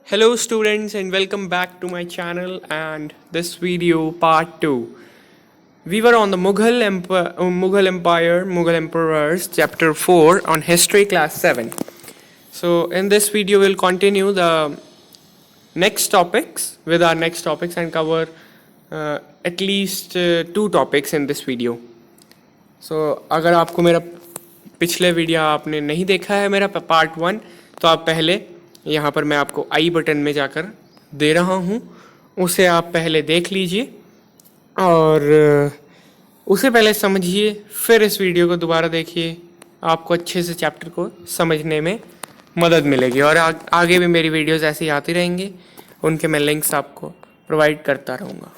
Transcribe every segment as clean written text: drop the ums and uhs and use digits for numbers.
Hello students and welcome back to my channel and this video part 2. We were on the Mughal Empire, Mughal Emperors chapter 4 on history class 7. So in this video we'll continue the next topics with our next topics and cover at least 2 topics in this video. So अगर आपको मेरा पिछले video आपने नहीं देखा है मेरा part 1 तो आप पहले यहाँ पर मैं आपको आई बटन में जाकर दे रहा हूँ, उसे आप पहले देख लीजिए और उसे पहले समझिए, फिर इस वीडियो को दोबारा देखिए, आपको अच्छे से चैप्टर को समझने में मदद मिलेगी। और आगे भी मेरी वीडियोस ऐसी आती रहेंगी, उनके मैं लिंक्स आपको प्रोवाइड करता रहूँगा।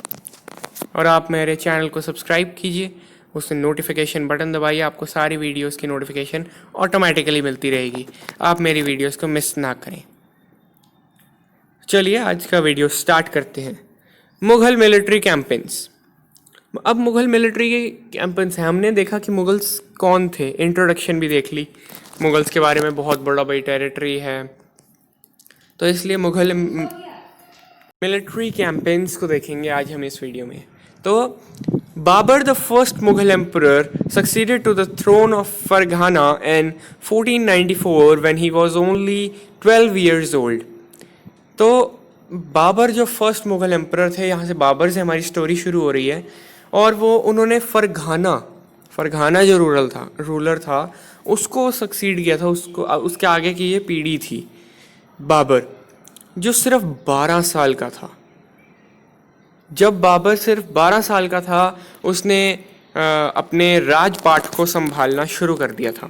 और आप मेरे चैनल को सब्सक्राइब कीजिए, उसमें नोटिफिकेशन बटन दबाइए, आपको सारी वीडियोस की नोटिफिकेशन ऑटोमेटिकली मिलती रहेगी, आप मेरी वीडियोस को मिस ना करें। चलिए आज का वीडियो स्टार्ट करते हैं। Mughal military campaigns. अब मुग़ल मिलिट्री के कैंपेन्स हैं, हमने देखा कि मुग़ल्स कौन थे, इंट्रोडक्शन भी देख ली, मुग़ल्स के बारे में बहुत बड़ा बड़ी टेरिटरी है, तो इसलिए मुग़ल मिलिट्री कैंपेन्स को देखेंगे आज हम इस वीडियो में। तो Babar the first Mughal emperor succeeded to the throne of Fergana in 1494 when he was only 12 years old. तो बाबर जो फर्स्ट मुग़ल एम्परर थे, यहाँ से बाबर से हमारी स्टोरी शुरू हो रही है, और उन्होंने फरघाना जो रूलर था उसको सक्सीड किया था, उसके आगे की ये पीढ़ी थी बाबर, जो सिर्फ 12 साल का था। जब बाबर सिर्फ 12 साल का था उसने अपने राजपाट को संभालना शुरू कर दिया था।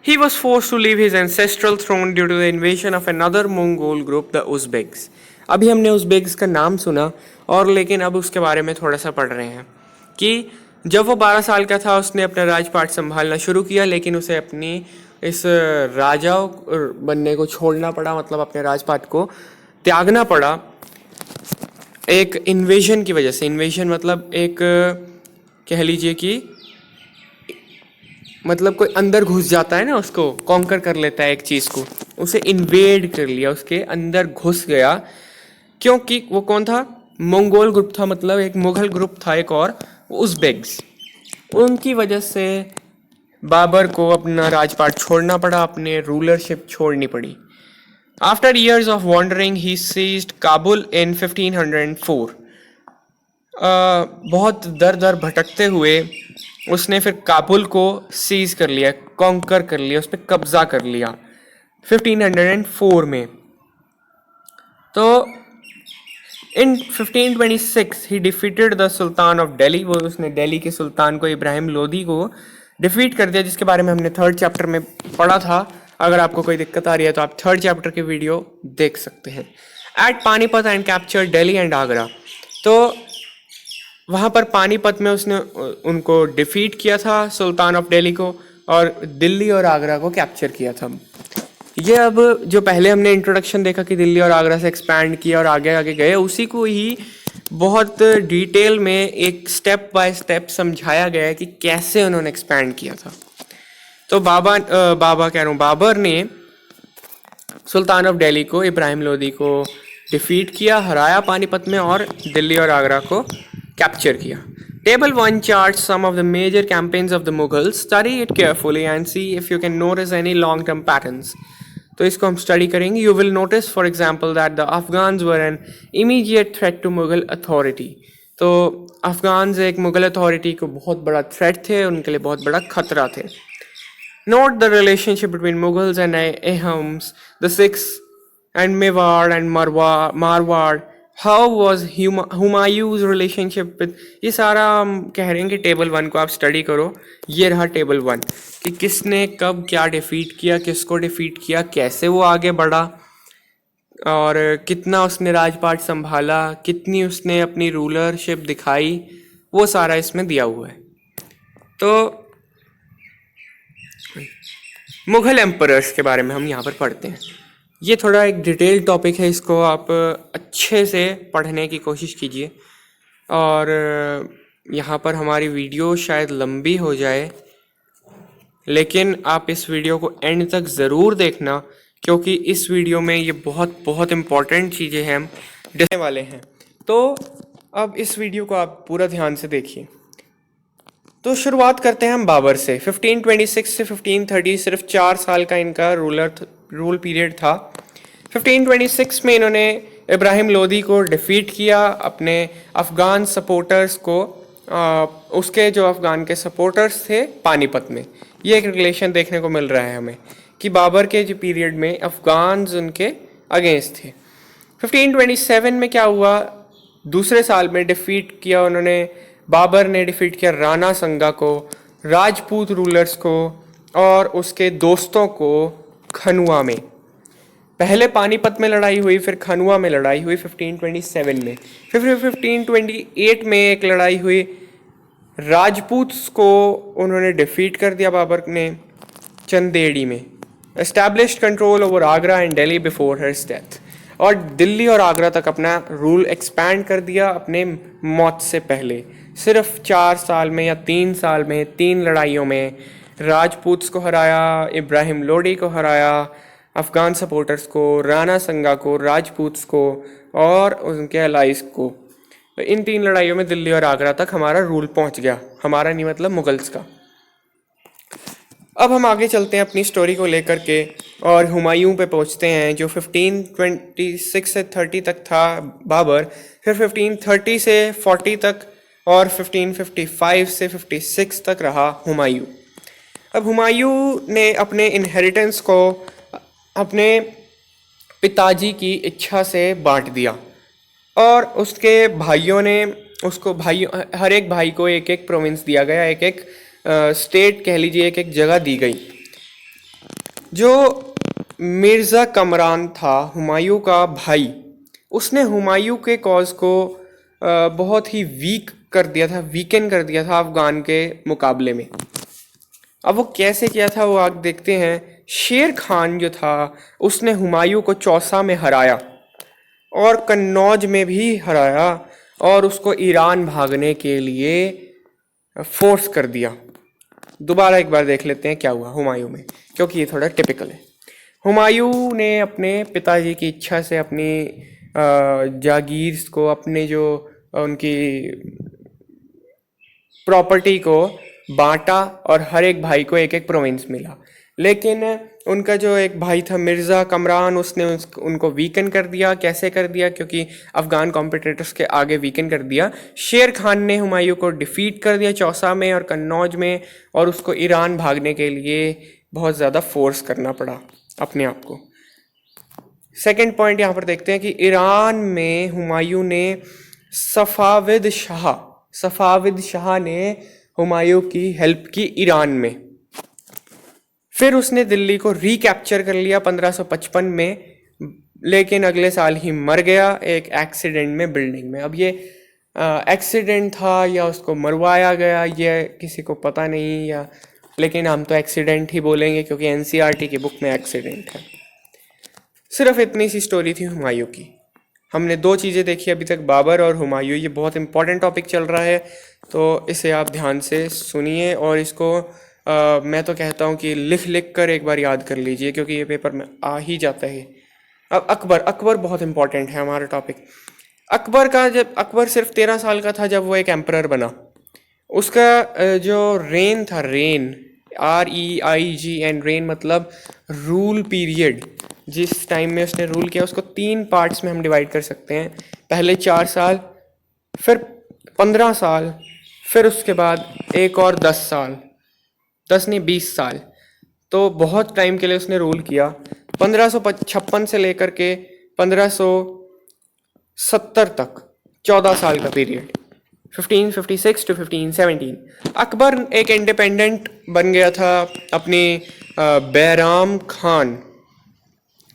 He was forced to leave his ancestral throne due to the invasion of another Mongol group, the Uzbeks. अभी हमने उज़्बेक्स का नाम सुना और लेकिन अब उसके बारे में थोड़ा सा पढ़ रहे हैं कि जब वो 12 साल का था उसने अपना राजपाट संभालना शुरू किया, लेकिन उसे अपनी इस राजा बनने को छोड़ना पड़ा, मतलब अपने राजपाट को त्यागना पड़ा एक इन्वेजन की वजह से। इन्वेजन मतलब एक कह लीजिए कि मतलब कोई अंदर घुस जाता है ना, उसको कॉन्कर कर लेता है एक चीज़ को, उसे इन्वेड कर लिया, उसके अंदर घुस गया। क्योंकि वो कौन था? मंगोल ग्रुप था, मतलब एक मुग़ल ग्रुप था एक और, उज़्बेक्स। उनकी वजह से बाबर को अपना राजपाट छोड़ना पड़ा, अपने रूलरशिप छोड़नी पड़ी। After years of wandering he seized Kabul in 1504। बहुत दर भटकते हुए उसने फिर काबुल को सीज कर लिया, कॉन्कर कर लिया, उस पर कब्जा कर लिया 1504 में। तो इन 1526 ही defeated the sultan of Delhi. वो उसने दिल्ली के सुल्तान को, इब्राहिम लोदी को डिफीट कर दिया, जिसके बारे में हमने 3rd चैप्टर में पढ़ा था। अगर आपको कोई दिक्कत आ रही है तो आप 3rd चैप्टर की वीडियो देख सकते हैं। At Panipat and capture Delhi and Agra. तो वहाँ पर पानीपत में उसने उनको डिफीट किया था, सुल्तान ऑफ दिल्ली को, और दिल्ली और आगरा को कैप्चर किया था। ये अब जो पहले हमने इंट्रोडक्शन देखा कि दिल्ली और आगरा से एक्सपैंड किया और आगे आगे गए, उसी को ही बहुत डिटेल में एक स्टेप बाय स्टेप समझाया गया है कि कैसे उन्होंने एक्सपैंड किया था। तो बाबर ने सुल्तान ऑफ दिल्ली को, इब्राहिम लोदी को डिफीट किया, हराया पानीपत में, और दिल्ली और आगरा को कैप्चर किया। Table 1 charts some of the major campaigns of the Mughals. Study it carefully and see if you can notice any long-term patterns. तो इसको हम स्टडी करेंगे। You will notice, for example, that the Afghans were an immediate threat to Mughal authority. तो Afghans एक Mughal authority को बहुत बड़ा threat थे, उनके लिए बहुत बड़ा खतरा थे। Note the relationship between Mughals and Ahams, the Sikhs and Mewar and Marwar. How was Humayun's relationship with, ये सारा हम कह रहे हैं कि टेबल 1 को आप स्टडी करो। ये रहा टेबल 1 कि किसने कब क्या डिफीट किया, किसको डिफीट किया, कैसे वो आगे बढ़ा, और कितना उसने राजपाट संभाला, कितनी उसने अपनी रूलरशिप दिखाई, वो सारा इसमें दिया हुआ है। तो मुग़ल एम्परर्स के बारे में हम यहाँ पर पढ़ते हैं। ये थोड़ा एक डिटेल टॉपिक है, इसको आप अच्छे से पढ़ने की कोशिश कीजिए। और यहाँ पर हमारी वीडियो शायद लंबी हो जाए, लेकिन आप इस वीडियो को एंड तक ज़रूर देखना, क्योंकि इस वीडियो में ये बहुत बहुत इम्पॉर्टेंट चीज़ें हैं हम डिस्कस वाले हैं। तो अब इस वीडियो को आप पूरा ध्यान से देखिए। तो शुरुआत करते हैं हम बाबर से। 1526 से 1530 सिर्फ 4 साल का इनका रूल पीरियड था। 1526 में इन्होंने इब्राहिम लोदी को डिफीट किया, अपने अफ़गान सपोर्टर्स को उसके जो अफ़गान के सपोर्टर्स थे पानीपत में। ये एक रिलेशन देखने को मिल रहा है हमें कि बाबर के जो पीरियड में अफ़गान्स उनके अगेंस्ट थे। 1527 में क्या हुआ, दूसरे साल में डिफीट किया उन्होंने, बाबर ने डिफीट किया राणा संगा को, राजपूत रूलर्स को और उसके दोस्तों को खनुआ में। पहले पानीपत में लड़ाई हुई, फिर खनुआ में लड़ाई हुई 1527 में। फिर 1528 में एक लड़ाई हुई, राजपूत्स को उन्होंने डिफीट कर दिया बाबर ने चंदेड़ी में। Established control over Agra and Delhi before hers death, और दिल्ली और आगरा तक अपना रूल एक्सपैंड कर दिया अपने मौत से पहले। सिर्फ 4 साल में या 3 साल में 3 लड़ाइयों में राजपूत्स को हराया, इब्राहिम लोदी को हराया, अफ़गान सपोर्टर्स को, राणा संगा को, राजपूत्स को और उनके अलाइज को। तो इन 3 लड़ाइयों में दिल्ली और आगरा तक हमारा रूल पहुंच गया। हमारा नहीं मतलब मुगल्स का। अब हम आगे चलते हैं अपनी स्टोरी को लेकर के और हुमायूं पे पहुंचते हैं, जो 1526 से 30 तक था बाबर, फिर 1530 से 40 तक और 1555 से 56 तक रहा हुमायूं। अब हुमायूं ने अपने इनहेरिटेंस को अपने पिताजी की इच्छा से बांट दिया और उसके भाइयों ने उसको हर एक भाई को एक एक प्रोविंस दिया गया, एक एक स्टेट कह लीजिए, एक एक जगह दी गई। जो मिर्ज़ा कमरान था हुमायूं का भाई, उसने हुमायूं के कॉज को बहुत ही वीकन कर दिया था अफ़गान के मुकाबले में। अब वो कैसे किया था वो आप देखते हैं। शेर खान जो था उसने हुमायूं को चौसा में हराया और कन्नौज में भी हराया और उसको ईरान भागने के लिए फोर्स कर दिया। दोबारा एक बार देख लेते हैं क्या हुआ हुमायूं में, क्योंकि ये थोड़ा टिपिकल है। हुमायूं ने अपने पिताजी की इच्छा से अपनी जागीर को, अपने जो उनकी प्रॉपर्टी को बांटा और हर एक भाई को एक एक प्रोविंस मिला। लेकिन उनका जो एक भाई था मिर्ज़ा कमरान, उसने उनको वीकन कर दिया। कैसे कर दिया? क्योंकि अफ़गान कॉम्पिटिटर्स के आगे वीकन कर दिया। शेर खान ने हुमायूं को डिफ़ीट कर दिया चौसा में और कन्नौज में, और उसको ईरान भागने के लिए बहुत ज़्यादा फोर्स करना पड़ा अपने आप को। सेकंड पॉइंट यहाँ पर देखते हैं कि ईरान में हुमायूं ने सफ़ाविद शाह ने हुमायूं की हेल्प की ईरान में। फिर उसने दिल्ली को रिकैप्चर कर लिया 1555 में, लेकिन अगले साल ही मर गया एक एक्सीडेंट में बिल्डिंग में। अब ये एक्सीडेंट था या उसको मरवाया गया ये किसी को पता नहीं, या लेकिन हम तो एक्सीडेंट ही बोलेंगे क्योंकि एनसीईआरटी की बुक में एक्सीडेंट है। सिर्फ इतनी सी स्टोरी थी हुमायूं की। हमने 2 चीज़ें देखी अभी तक, बाबर और हुमायूं। ये बहुत इंपॉर्टेंट टॉपिक चल रहा है, तो इसे आप ध्यान से सुनिए और इसको मैं तो कहता हूँ कि लिख कर एक बार याद कर लीजिए, क्योंकि ये पेपर में आ ही जाता है। अब अकबर बहुत इंपॉर्टेंट है हमारा टॉपिक। जब अकबर सिर्फ 13 साल का था जब वो एक एम्परर बना। उसका जो रेन था, REIGN, रेन मतलब रूल पीरियड, जिस टाइम में उसने रूल किया उसको 3 पार्ट्स में हम डिवाइड कर सकते हैं। पहले 4 साल, फिर 15 साल, फिर उसके बाद एक और 10 साल, 10 नहीं 20 साल। तो बहुत टाइम के लिए उसने रूल किया। 1556 से लेकर के 1570 तक 14 साल का पीरियड, 1556 to 1517। अकबर एक इंडिपेंडेंट बन गया था अपनी बैराम खान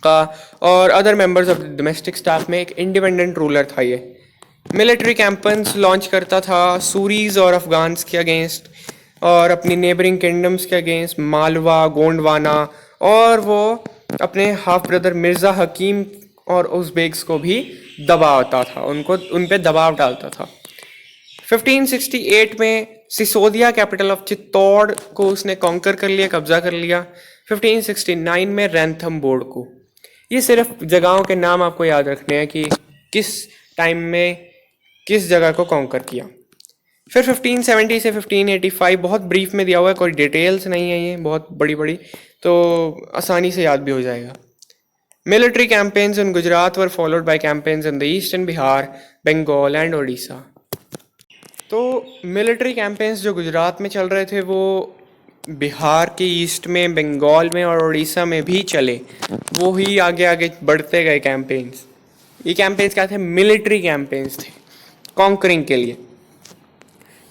का और other members of domestic staff में एक इंडिपेंडेंट रूलर था। ये मिलिट्री कैंपेन्स लॉन्च करता था सूरीज और अफगान्स के अगेंस्ट और अपनी नेबरिंग किंगडम्स के अगेंस्ट, मालवा, गोंडवाना, और वो अपने हाफ ब्रदर मिर्ज़ा हकीम और उज़्बेक्स को भी दबाता था, उन पे दबाव डालता था। 1568 में सिसोदिया कैपिटल ऑफ चित्तौड़ को उसने कॉन्कर कर लिया, कब्जा कर लिया। 1569 में रैंथम बोर्ड को ये सिर्फ जगहों के नाम आपको याद रखने हैं कि किस टाइम में किस जगह को कॉन्कर किया। फिर 1570 से 1585 बहुत ब्रीफ में दिया हुआ है, कोई डिटेल्स नहीं है, ये बहुत बड़ी बड़ी, तो आसानी से याद भी हो जाएगा। Military campaigns in Gujarat were followed by campaigns in the eastern Bihar, Bengal and Orissa. तो मिलिट्री कैंपेन्स जो गुजरात में चल रहे थे वो बिहार के ईस्ट में, बंगाल में और उड़ीसा में भी चले, वो ही आगे आगे बढ़ते गए कैंपेन्स। ये कैंपेन्स क्या थे? मिलिट्री कैंपेन्स थे कॉन्करिंग के लिए।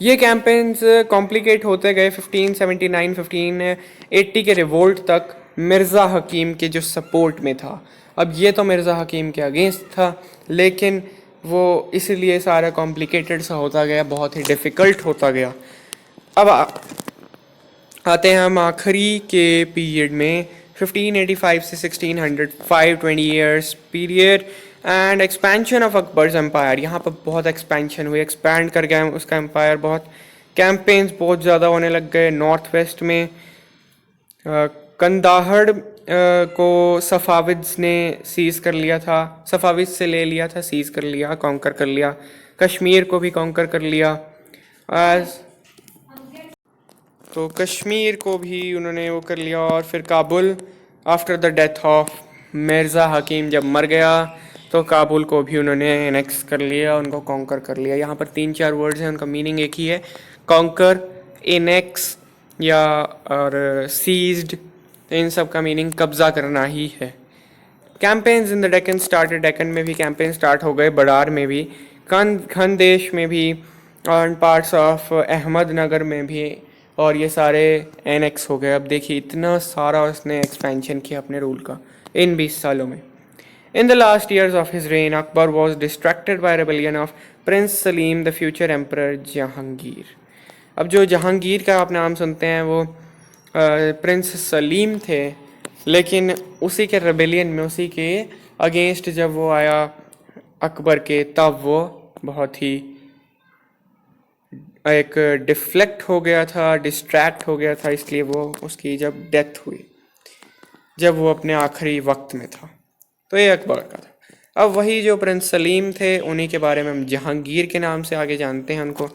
ये कैंपेन्स कॉम्प्लिकेट होते गए 1579 1580 के रिवोल्ट तक मिर्ज़ा हकीम के जो सपोर्ट में था। अब ये तो मिर्ज़ा हकीम के अगेंस्ट था, लेकिन वो इसलिए सारा कॉम्प्लिकेटेड सा होता गया, बहुत ही डिफ़िकल्ट होता गया। अब आते हैं हम आखिरी के पीरियड में 1585 से 1600, 520 years period and expansion of Akbar's empire. यहाँ पर बहुत एक्सपेंशन हुई, एक्सपैंड कर गया उसका एम्पायर, बहुत कैंपेन्स बहुत ज़्यादा होने लग गए। नॉर्थ वेस्ट में कंदाहड़ को सफ़ाविद्स ने सीज़ कर लिया था, सफ़ाविद से ले लिया था, सीज़ कर लिया, कॉन्कर कर लिया। कश्मीर को भी कॉन्कर कर लिया। तो कश्मीर को भी उन्होंने वो कर लिया। और फिर Kabul, after the death of Mirza Hakim जब मर गया तो काबुल को भी उन्होंने एनेक्स कर लिया, उनको कॉन्कर कर लिया। यहाँ पर 3-4 वर्ड्स हैं, उनका मीनिंग एक ही है, कॉन्कर, एनेक्स या और सीज्ड, इन सब का मीनिंग कब्ज़ा करना ही है। Campaigns in the Deccan started, Deccan में भी कैंपेन स्टार्ट हो गए, बड़ार में भी, खानदेश में भी, और पार्ट्स ऑफ अहमदनगर में भी, और ये सारे एनेक्स हो गए। अब देखिए इतना सारा उसने एक्सपेंशन किया अपने रूल का इन 20 सालों में। In the last years of his rain Akbar was distracted by rebellion of Prince Salim the future emperor Jahangir. अब जो जहांगीर का आप नाम सुनते हैं वो प्रिंस सलीम थे, लेकिन उसी के रेबेलियन में, उसी के अगेंस्ट जब वो आया अकबर के, तब वो बहुत ही एक डिफ्लेक्ट हो गया था, डिस्ट्रैक्ट हो गया था, इसलिए वो उसकी जब डेथ हुई, जब वो अपने आखिरी वक्त में था। तो ये अकबर का था। अब वही जो प्रिंस सलीम थे उन्हीं के बारे में हम जहांगीर के नाम से आगे जानते हैं उनको।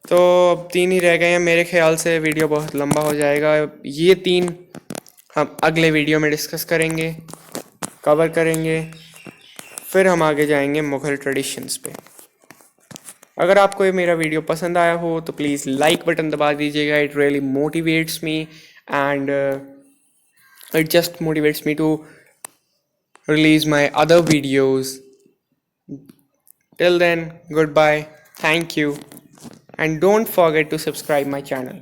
तो अब 3 ही रह गए हैं, मेरे ख्याल से वीडियो बहुत लंबा हो जाएगा। ये 3 हम अगले वीडियो में डिस्कस करेंगे, कवर करेंगे, फिर हम आगे जाएंगे मुग़ल ट्रेडिशंस पे। अगर आपको ये मेरा वीडियो पसंद आया हो तो प्लीज़ लाइक बटन दबा दीजिएगा, it really motivates me and it just motivates me to release my other videos. Till then, goodbye, thank you, and don't forget to subscribe my channel.